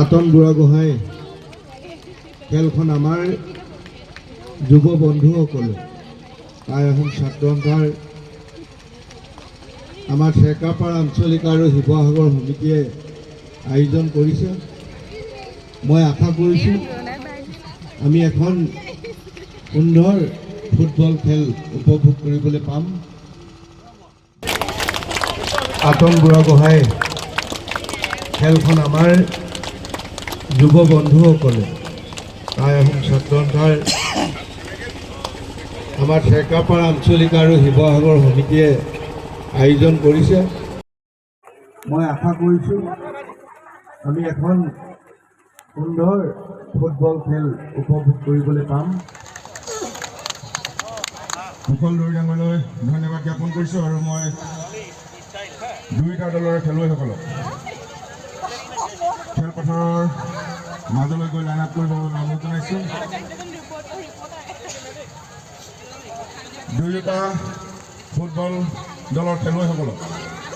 আতন বুঢ়াগোহাঁই খেলখন আমাৰ যুৱ বন্ধুসকলে টাই আহোম ছাত্ৰ সন্থাৰ আমাৰ চেকাপাৰ আঞ্চলিক আৰু শিৱসাগৰ সমিতিয়ে আয়োজন কৰিছে। মই আশা কৰিছোঁ আমি এখন সুন্দৰ ফুটবল খেল উপভোগ কৰিবলৈ পাম। আতন বুঢ়াগোহাঁই খেলখন আমাৰ যুৱ বন্ধুসকলে টাই আহোম ছাত্ৰ সন্থাৰ আমাৰ চেকাপাৰ আঞ্চলিক আৰু শিৱসাগৰ সমিতিয়ে আয়োজন কৰিছে। মই আশা কৰিছোঁ আমি এখন সুন্দৰ ফুটবল খেল উপভোগ কৰিবলৈ পাম। কুশল দৌৰি ডাঙৰলৈ ধন্যবাদ জ্ঞাপন কৰিছোঁ আৰু মই দুয়োটা দলৰে খেলুৱৈসকলক খেলপথাৰৰ মাজলৈ গৈ লাইন আপ কৰিবলৈ অনুৰোধ জনাইছোঁ। দুয়োটা ফুটবল দলৰ খেলুৱৈসকলক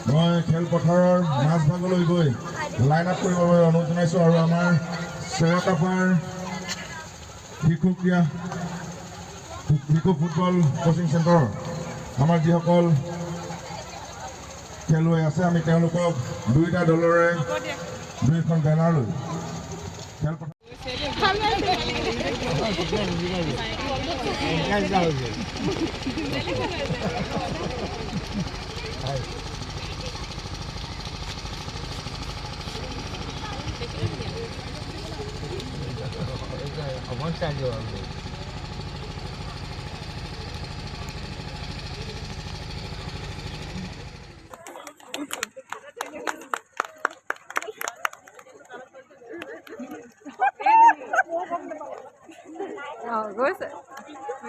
মই খেলপথাৰৰ মাজভাগলৈ গৈ লাইন আপ কৰিবৰ বাবে অনুৰোধ জনাইছোঁ আৰু আমাৰ চেকাপাৰ শিশু ফুটবল কোচিং চেণ্টাৰৰ আমাৰ যিসকল খেলুৱৈ আছে আমি তেওঁলোকক দুয়োটা দলৰে দুইখন বেনাৰ লৈ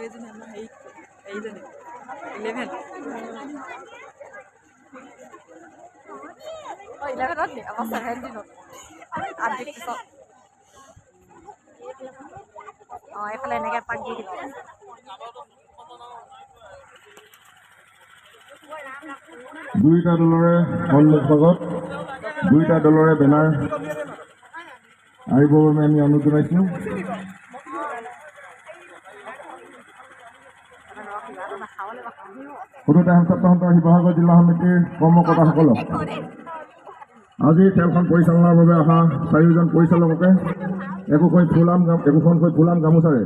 এইজনী আমাৰ হেৰিজনী 11 11ত নি আমাৰ 17ত আপডেট পিছত এইফালে এনেকৈ পাক দি দিব দুইটা দলৰে সন্মুখভাগত দুইটা দলৰে বেনাৰ আহিবৰ বাবে আমি অনুৰোধ জনাইছোঁ। সৰুতে ছাত্ৰ সন্থা শিৱসাগৰ জিলা সমিতিৰ কৰ্মকৰ্তাসকলক আজি খেলখন পৰিচালনাৰ বাবে অহা 4জন পৰিচালককে একোখনকৈ ফুলাম গামোচাৰে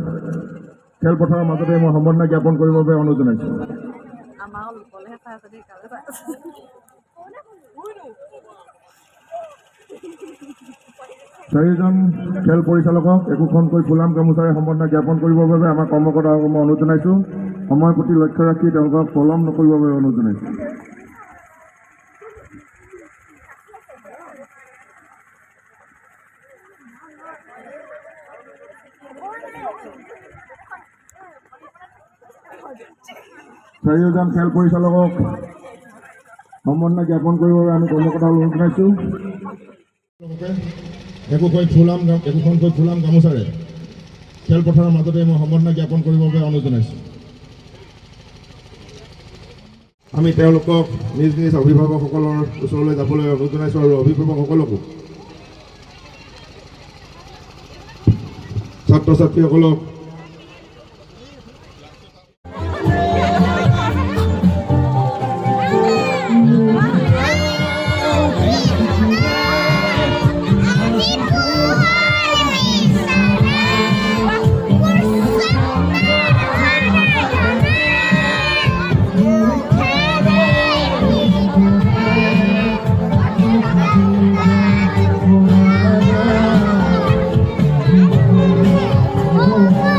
খেলপথাৰৰ মাজতে মই সম্বৰ্ধনা জ্ঞাপন কৰিবৰ বাবে অনুৰোধ জনাইছোঁ। আমাৰ লোকলেহে চাই আছে দেই কালে চাই আছে 4জন খেল পৰিচালকক একোখনকৈ ফুলাম গামোচাৰে সম্বৰ্ধনা জ্ঞাপন কৰিবৰ বাবে আমাৰ কৰ্মকৰ্তাসকলক মই অনুৰোধ জনাইছোঁ। সময়ৰ প্ৰতি লক্ষ্য ৰাখি তেওঁলোকক পলম নকৰিবৰ বাবে অনুৰোধ জনাইছোঁ। চাৰিওজন খেল পৰিচালকক সম্বৰ্ধনা জ্ঞাপন কৰিবৰ বাবে আমি কৰ্মকৰ্তাসকলক অনুৰোধ জনাইছোঁ। একোখনকৈ ফুলাম গামোচাৰে খেলপথাৰৰ মাজতে মই সম্বৰ্ধনা জ্ঞাপন কৰিবৰ বাবে অনুৰোধ জনাইছোঁ। আমি তেওঁলোকক নিজ নিজ অভিভাৱকসকলৰ ওচৰলৈ যাবলৈ অনুৰোধ জনাইছোঁ আৰু অভিভাৱকসকলকো ছাত্ৰ ছাত্ৰীসকলক Oh,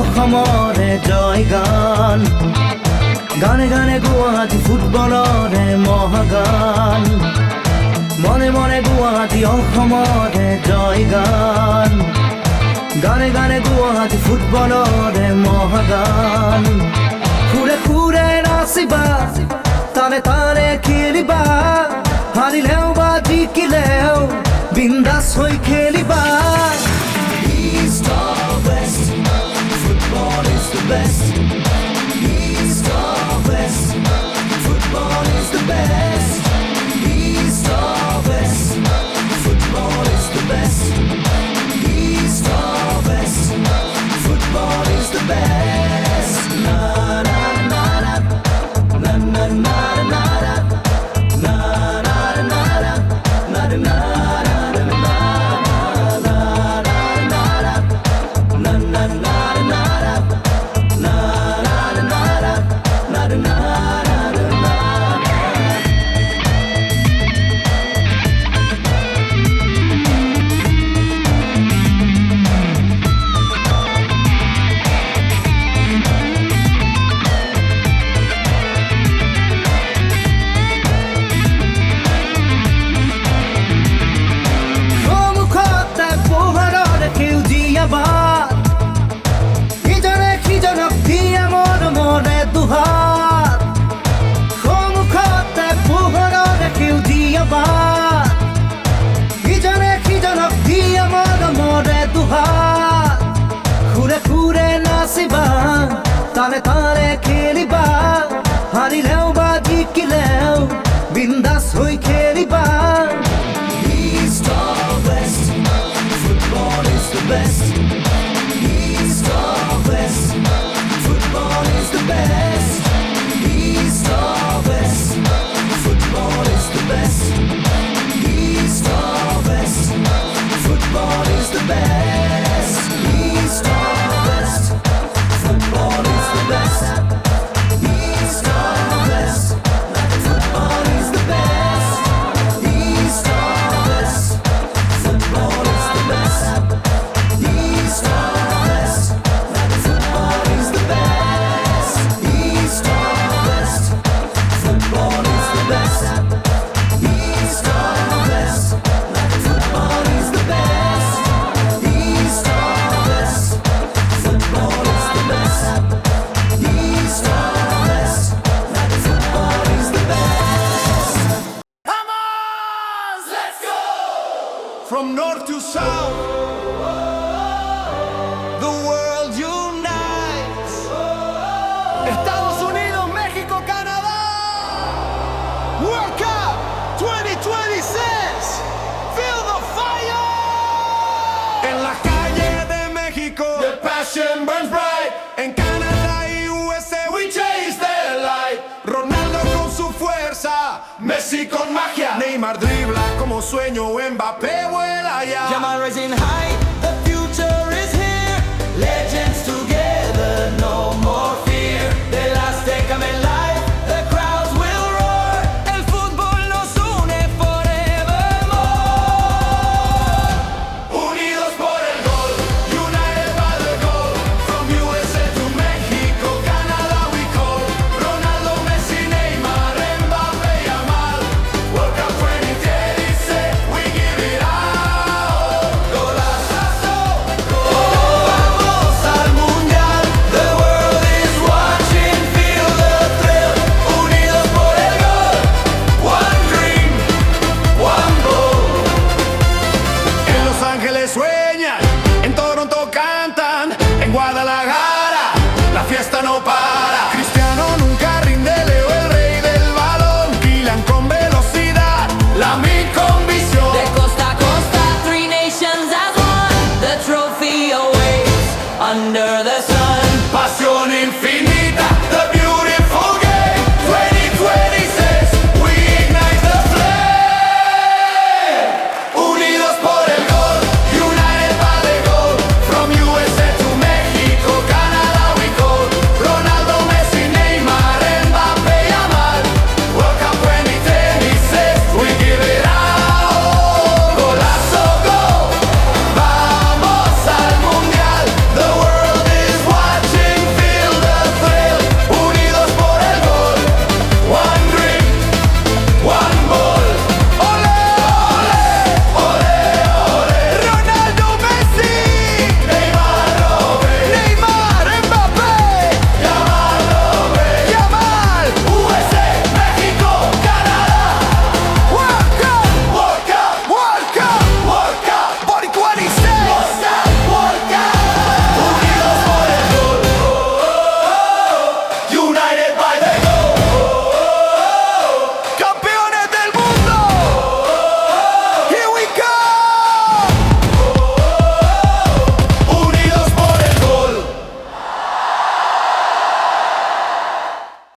অসমৰে জয়গান গানে গানে গুৱাহাটী ফুটবলৰে মহাগান মনে মনে গুৱাহাটী অসমৰে জয়গান গানে গানে গুৱাহাটী ফুটবলৰে মহাগান ঘূৰে ঘূৰে নাচিবা তালে তালে খেলিবা হাৰিলেও বা জিকিলেও বিন্দাছ হৈ খেলিবা East or West, football is the best. East or West, football is the best. East or West, football is the best. East or West, football is the best. Na na na na, na na na na na, na na na na, na na. তালে তালে খেলিবা হাৰিলেও বা জিকিলেও বিন্দাছ হৈ খেলিবা East or West, football is the best. East or West, football is the best. East or West, football is the best. East or West, football is the best. East or West, football is the best. East or West, football is the best. East or West, football is the best. East or West, football is the best. East or West, football is the best. East or West, football is the best. East or West, football is the best. East or West, football is the best. Come on, let's go! From north to south, the world unites. Estados Unidos, México, Canadá. World Cup 2026. Feel the fire. En la calle de México, the passion burns bright. En Canadá y USA, we chase the light. Ronaldo con su fuerza, Messi con magia. Neymar dribla como sueño, Mbappé vuela ya. Yamal rising high